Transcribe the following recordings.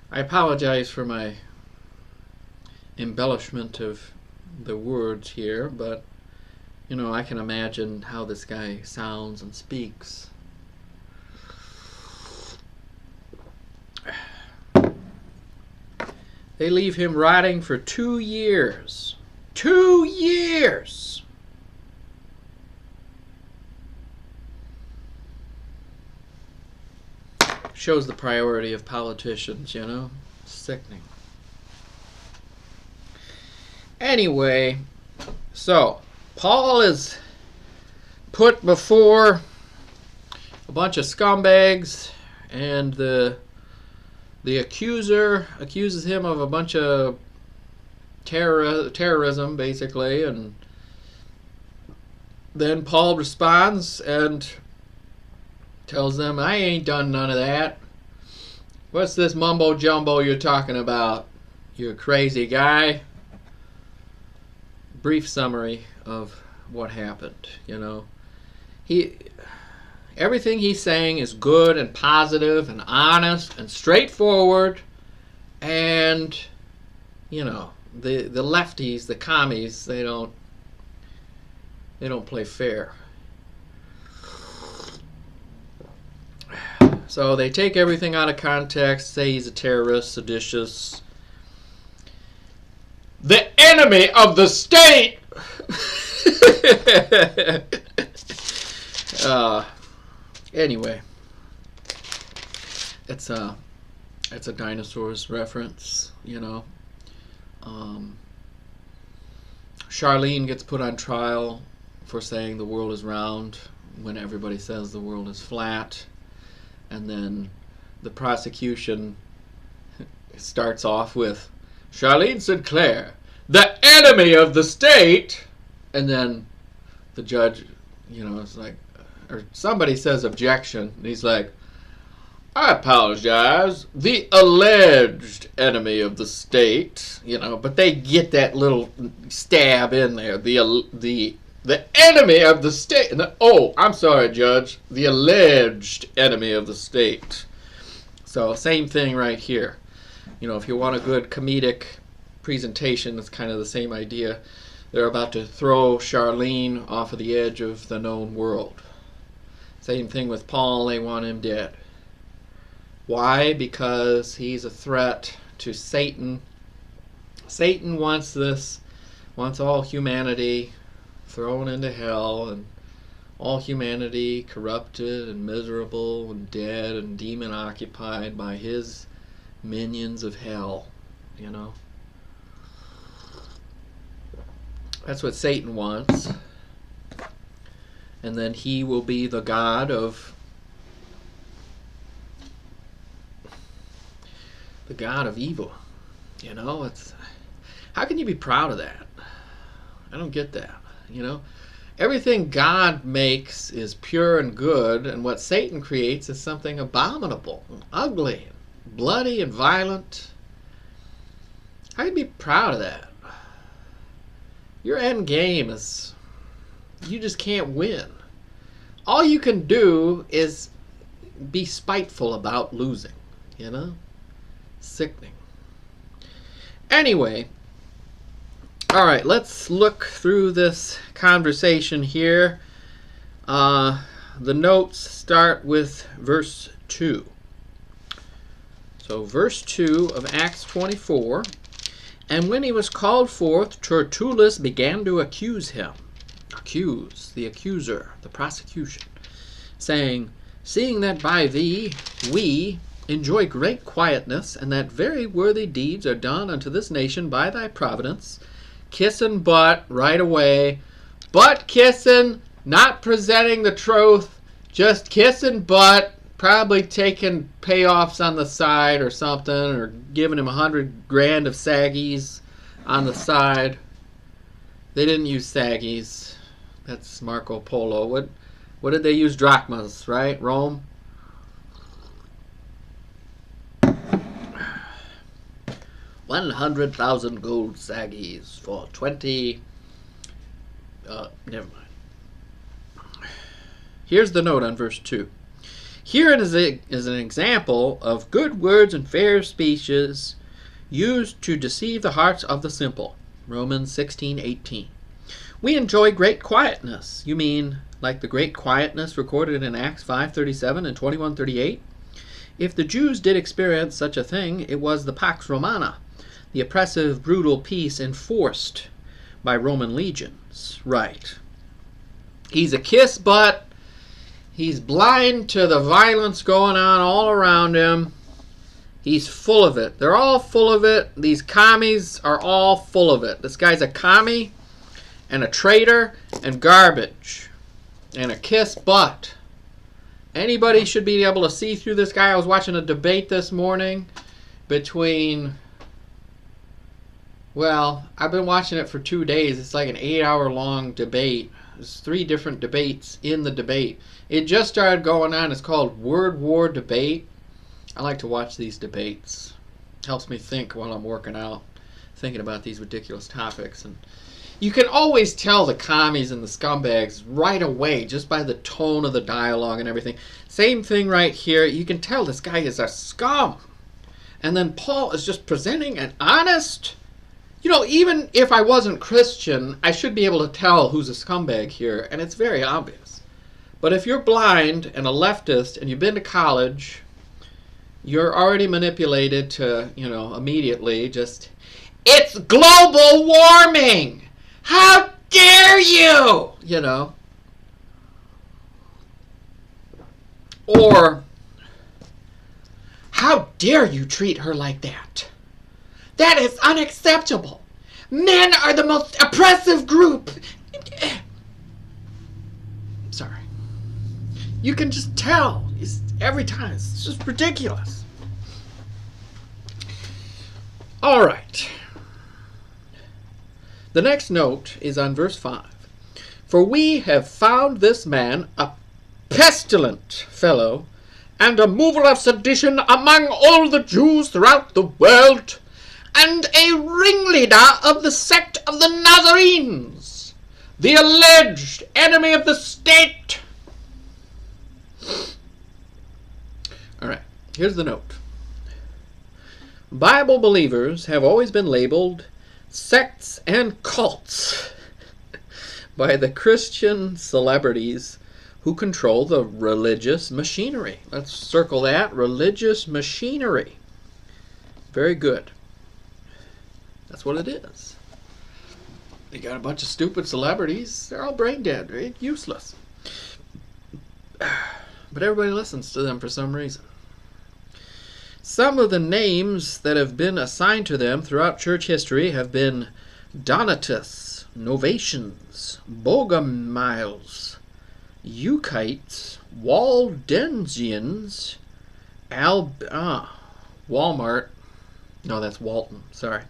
I apologize for my embellishment of the words here, but I can imagine how this guy sounds and speaks. They leave him rotting for 2 years. 2 years! Shows the priority of politicians, Sickening. Anyway, so Paul is put before a bunch of scumbags, and the accuser accuses him of a bunch of terrorism, basically, and then Paul responds and tells them, I ain't done none of that. What's this mumbo jumbo you're talking about, you crazy guy? Brief summary of what happened. Everything he's saying is good and positive and honest and straightforward, and the lefties, the commies, they don't play fair. So they take everything out of context, say he's a terrorist, seditious, the enemy of the state. Anyway, it's a dinosaurs reference, Charlene gets put on trial for saying the world is round when everybody says the world is flat. And then the prosecution starts off with Charlene Sinclair, the enemy of the state. And then the judge, is like, or somebody says objection. And he's like, I apologize, the alleged enemy of the state. But they get that little stab in there. The enemy of the state. Oh, I'm sorry, Judge. The alleged enemy of the state. So, same thing right here. If you want a good comedic presentation, it's kind of the same idea. They're about to throw Charlene off of the edge of the known world. Same thing with Paul. They want him dead. Why? Because he's a threat to Satan. Satan wants all humanity thrown into hell, and all humanity corrupted and miserable and dead and demon occupied by his minions of hell. That's what Satan wants. And then he will be the god of evil. It's, how can you be proud of that? I don't get that. Everything God makes is pure and good, and what Satan creates is something abominable and ugly and bloody and violent. How can you be proud of that? Your end game is, you just can't win. All you can do is be spiteful about losing, Sickening. Anyway, all right, let's look through this conversation here. The notes start with verse 2. So verse 2 of Acts 24. And when he was called forth, Tertullus began to accuse him. Accuse, the accuser, the prosecution, saying, seeing that by thee we enjoy great quietness, and that very worthy deeds are done unto this nation by thy providence, kissing butt right away, butt kissing, not presenting the truth, just kissing butt, probably taking payoffs on the side or something, or giving him $100,000 of saggies on the side. They didn't use saggies. That's Marco Polo. What did they use? Drachmas, right? Rome. 100,000 gold saggies for 20. Never mind. Here's the note on verse 2. Here it is an example of good words and fair speeches used to deceive the hearts of the simple. Romans 16:18. We enjoy great quietness. You mean like the great quietness recorded in Acts 5:37 and 21:38? If the Jews did experience such a thing, it was the Pax Romana, the oppressive, brutal peace enforced by Roman legions. Right. He's a kiss butt. He's blind to the violence going on all around him. He's full of it. They're all full of it. These commies are all full of it. This guy's a commie and a traitor and garbage and a kiss butt. Anybody should be able to see through this guy. I was watching a debate this morning between, well, I've been watching it for 2 days. It's like an 8-hour long debate. There's 3 different debates in the debate. It just started going on. It's called Word War Debate. I like to watch these debates. It helps me think while I'm working out, thinking about these ridiculous topics. And you can always tell the commies and the scumbags right away just by the tone of the dialogue and everything. Same thing right here. You can tell this guy is a scum. And then Paul is just presenting an honest... You know, even if I wasn't Christian, I should be able to tell who's a scumbag here, and it's very obvious. But if you're blind and a leftist and you've been to college, you're already manipulated to, immediately just, it's global warming! How dare you! Or, how dare you treat her like that? That is unacceptable. Men are the most oppressive group. Sorry. You can just tell. Every time. It's just ridiculous. All right. The next note is on verse 5. For we have found this man a pestilent fellow and a mover of sedition among all the Jews throughout the world, and a ringleader of the sect of the Nazarenes, the alleged enemy of the state. All right, here's the note. Bible believers have always been labeled sects and cults by the Christian celebrities who control the religious machinery. Let's circle that, religious machinery. Very good. That's what it is. You got a bunch of stupid celebrities. They're all brain dead, right? Useless. But everybody listens to them for some reason. Some of the names that have been assigned to them throughout church history have been Donatus, Novatians, Bogomiles, Euchites, Waldensians, Walmart. No, that's Walton. Sorry.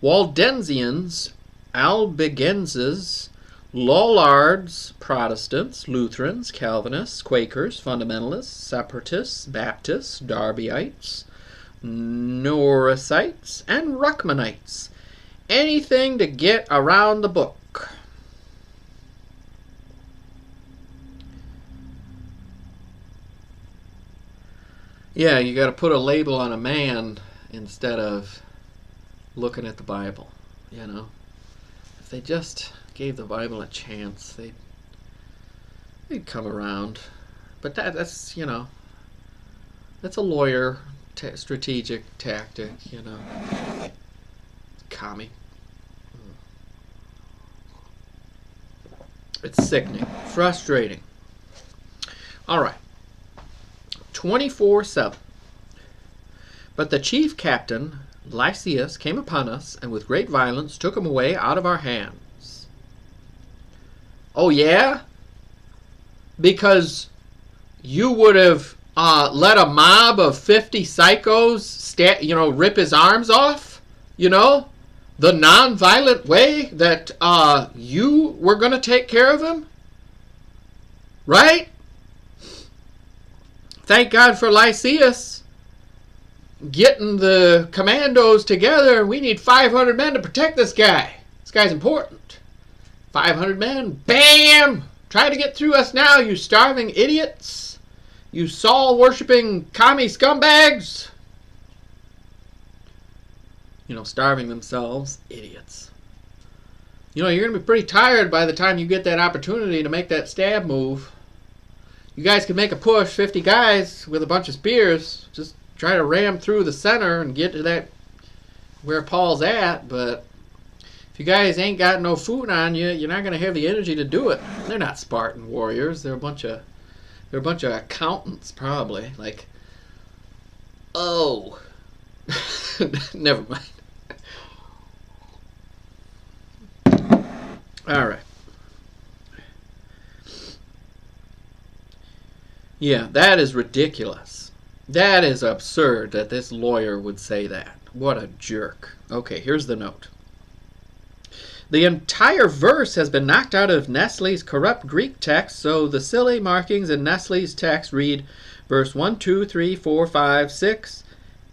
Waldensians, Albigenses, Lollards, Protestants, Lutherans, Calvinists, Quakers, Fundamentalists, Separatists, Baptists, Darbyites, Noricites, and Ruckmanites. Anything to get around the book. Yeah, you got to put a label on a man instead of looking at the Bible, If they just gave the Bible a chance, they'd come around. But that's that's a lawyer strategic tactic, Commie. It's sickening, frustrating. All right. 24/7. But the chief captain, Lysias, came upon us, and with great violence took him away out of our hands. Oh, yeah? Because you would have let a mob of 50 psychos, rip his arms off? The non-violent way that you were going to take care of him? Right? Thank God for Lysias getting the commandos together. We need 500 men to protect this guy. This guy's important. 500 men. Bam! Try to get through us now, you starving idiots. You Saul-worshipping commie scumbags! You know, starving themselves. Idiots. You know, you're going to be pretty tired by the time you get that opportunity to make that stab move. You guys can make a push, 50 guys with a bunch of spears. Just try to ram through the center and get to that where Paul's at, but if you guys ain't got no food on you, you're not going to have the energy to do it. They're not Spartan warriors. They're a bunch of accountants, probably. Like, oh, never mind. All right. Yeah, that is ridiculous. That is absurd that this lawyer would say that. What a jerk. Okay, here's the note. The entire verse has been knocked out of Nestle's corrupt Greek text, so the silly markings in Nestle's text read verse 1, 2, 3, 4, 5, 6,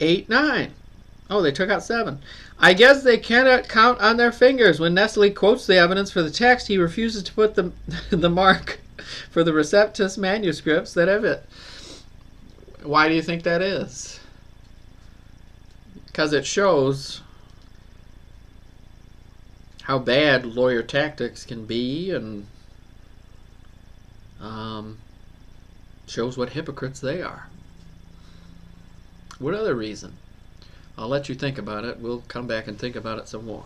8, 9. Oh, they took out 7. I guess they cannot count on their fingers. When Nestle quotes the evidence for the text, he refuses to put the mark for the Receptus manuscripts that have it. Why do you think that is? Because it shows how bad lawyer tactics can be, and shows what hypocrites they are. What other reason? I'll let you think about it. We'll come back and think about it some more.